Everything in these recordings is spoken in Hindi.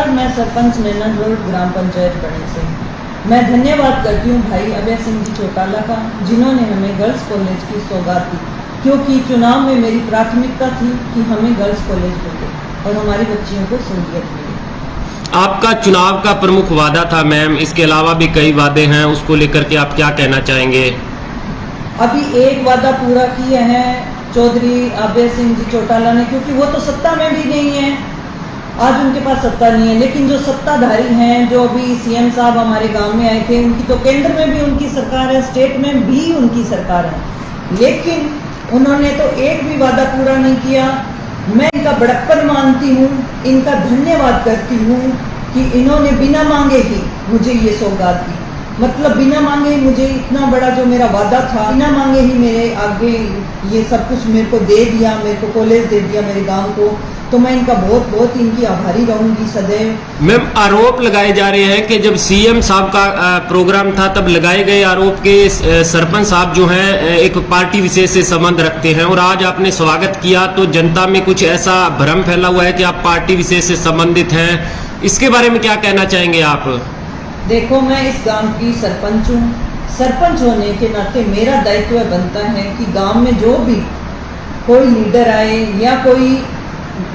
नमस्कार, मैं सरपंच नैना रोड ग्राम पंचायत बड़ी से। मैं धन्यवाद करती हूँ भाई अभय सिंह जी चौटाला का, जिन्होंने हमें गर्ल्स कॉलेज की सौगात दी, क्योंकि चुनाव में मेरी प्राथमिकता थी कि हमें गर्ल्स कॉलेज मिले और हमारी बच्चियों को सहूलियत मिले। आपका चुनाव का प्रमुख वादा था मैम, इसके अलावा भी कई वादे हैं, उसको लेकर के आप क्या कहना चाहेंगे? अभी एक वादा पूरा किया है चौधरी अभय सिंह जी चौटाला ने, क्योंकि वो तो सत्ता में भी नहीं है, आज उनके पास सत्ता नहीं है, लेकिन जो सत्ताधारी हैं, जो अभी सीएम साहब हमारे गांव में आए थे, उनकी तो केंद्र में भी उनकी सरकार है, स्टेट में भी उनकी सरकार है, लेकिन उन्होंने तो एक भी वादा पूरा नहीं किया। मैं इनका बड़प्पन मानती हूँ, इनका धन्यवाद करती हूँ कि इन्होंने बिना मांगे ही मुझे ये सौगात दी। मतलब बिना मांगे ही मुझे इतना बड़ा जो मेरा वादा था, बिना मांगे ही मेरे आगे ये सब कुछ मेरे को दे दिया, मेरे को कॉलेज दे दिया मेरे गांव को, तो मैं इनका बहुत बहुत इनकी आभारी रहूंगी सदैव। मैम, आरोप लगाए जा रहे हैं कि जब सीएम साहब का प्रोग्राम था तब लगाए गए आरोप के सरपंच साहब जो हैं एक पार्टी विशेष से संबंध रखते हैं, और आज आपने स्वागत किया तो जनता में कुछ ऐसा भ्रम फैला हुआ है कि आप पार्टी विशेष से संबंधित हैं, इसके बारे में क्या कहना चाहेंगे आप? देखो, मैं इस गांव की सरपंच हूँ। सरपंच होने के नाते मेरा दायित्व बनता है कि गांव में जो भी कोई लीडर आए या कोई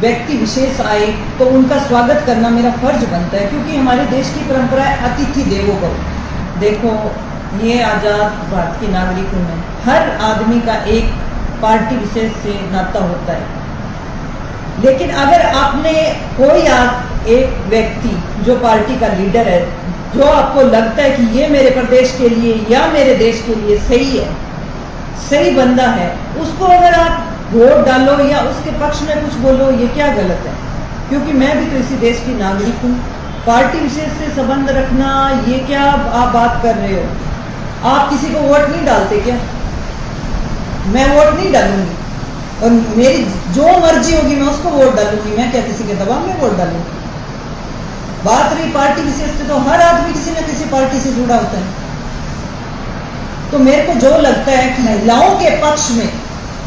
व्यक्ति विशेष आए तो उनका स्वागत करना मेरा फर्ज बनता है, क्योंकि हमारे देश की परंपरा है अतिथि देवो भव। देखो, ये आज़ाद भारत के नागरिकों में हर आदमी का एक पार्टी विशेष से नाता होता है, लेकिन अगर आपने कोई एक व्यक्ति जो पार्टी का लीडर है, जो आपको लगता है कि ये मेरे प्रदेश के लिए या मेरे देश के लिए सही है, सही बंदा है, उसको अगर आप वोट डालो या उसके पक्ष में कुछ बोलो, ये क्या गलत है? क्योंकि मैं भी तो इसी देश की नागरिक हूँ। पार्टी विशेष से संबंध रखना, ये क्या आप बात कर रहे हो? आप किसी को वोट नहीं डालते क्या? मैं वोट नहीं डालूंगी, और मेरी जो मर्जी होगी मैं उसको वोट डालूंगी। मैं क्या किसी के दबाव में वोट डालूंगी? बात रही पार्टी विशेष से, तो हर आदमी किसी न किसी पार्टी से जुड़ा होता है। तो मेरे को जो लगता है कि महिलाओं के पक्ष में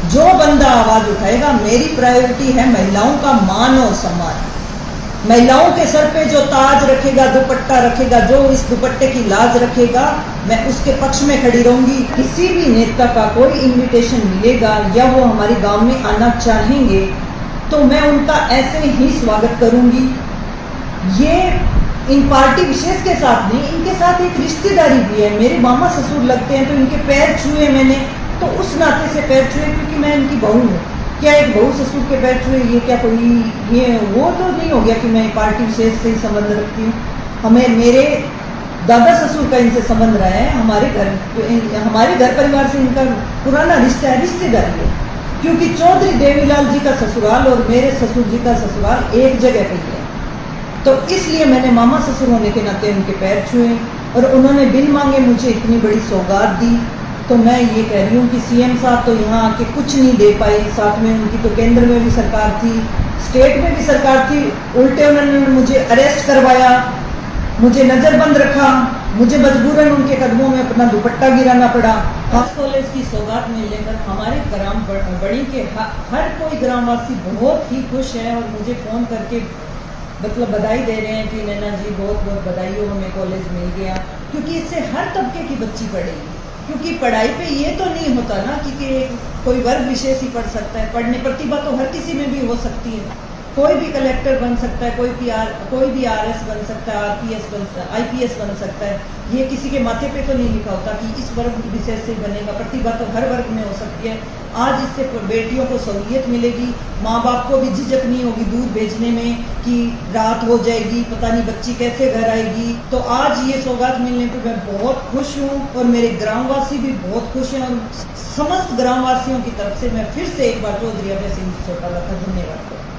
जो बंदा आवाज उठाएगा, मेरी प्रायोरिटी है महिलाओं का मान और सम्मान। महिलाओं के सर पे जो ताज रखेगा, दुपट्टा रखेगा, जो इस दुपट्टे की लाज रखेगा, मैं उसके पक्ष में खड़ी रहूंगी। किसी भी नेता का कोई इनविटेशन मिलेगा या वो हमारे गांव में आना चाहेंगे तो मैं उनका ऐसे ही स्वागत करूंगी। ये इन पार्टी विशेष के साथ नहीं, इनके साथ एक रिश्तेदारी भी है। मेरे मामा ससुर लगते हैं, तो इनके पैर छुए मैंने, तो उस नाते से पैर छुए, क्योंकि मैं इनकी बहू हूँ। क्या एक बहू ससुर के पैर छुए, ये क्या कोई ये वो तो नहीं हो गया कि मैं पार्टी विशेष से ही संबंध रखती हूँ। हमें मेरे दादा ससुर का इनसे संबंध रहा है, हमारे घर परिवार से इनका पुराना रिश्ता है, रिश्तेदारी है, क्योंकि चौधरी देवीलाल जी का ससुराल और मेरे ससुर जी का ससुराल एक जगह पे है। तो इसलिए मैंने मामा ससुर होने के नाते उनके पैर छुए, और उन्होंने बिन मांगे मुझे इतनी बड़ी सौगात दी। तो मैं ये कह रही हूँ कि सीएम साहब तो यहाँ आके कुछ नहीं दे पाए, साथ में उनकी तो केंद्र में भी सरकार थी, स्टेट में भी सरकार थी, उल्टे उन्होंने मुझे अरेस्ट करवाया, मुझे नजरबंद रखा, मुझे मजबूरन उनके कदमों में अपना दुपट्टा गिराना पड़ा। खास कॉलेज की सौगात मिलने पर हमारे ग्राम बड़ी के हर कोई ग्रामवासी बहुत ही खुश है, और मुझे फ़ोन करके मतलब बधाई दे रहे हैं कि नैना जी बहुत बहुत बधाई हो, हमें कॉलेज मिल गया, क्योंकि इससे हर तबके की बच्ची पढ़ेगी। क्योंकि पढ़ाई पे ये तो नहीं होता ना कि कोई वर्ग विशेष ही पढ़ सकता है, पढ़ने प्रतिभा तो हर किसी में भी हो सकती है। कोई भी कलेक्टर बन सकता है, कोई भी आरएस बन सकता है, आईपीएस बन सकता है। ये किसी के माथे पे तो नहीं लिखा होता कि इस वर्ग विशेष से बनेगा। प्रतिभा तो हर वर्ग में हो सकती है। आज इससे बेटियों को सहूलियत मिलेगी, माँ बाप को भी झिझक नहीं होगी दूर भेजने में कि रात हो जाएगी, पता नहीं बच्ची कैसे घर आएगी। तो आज ये सौगात मिलने पर मैं बहुत खुश हूँ, और मेरे ग्रामवासी भी बहुत खुश हैं, और समस्त ग्रामवासियों की तरफ से मैं फिर से एक बार चौधरी अभय सिंह चौटाला का धन्यवाद करती हूँ।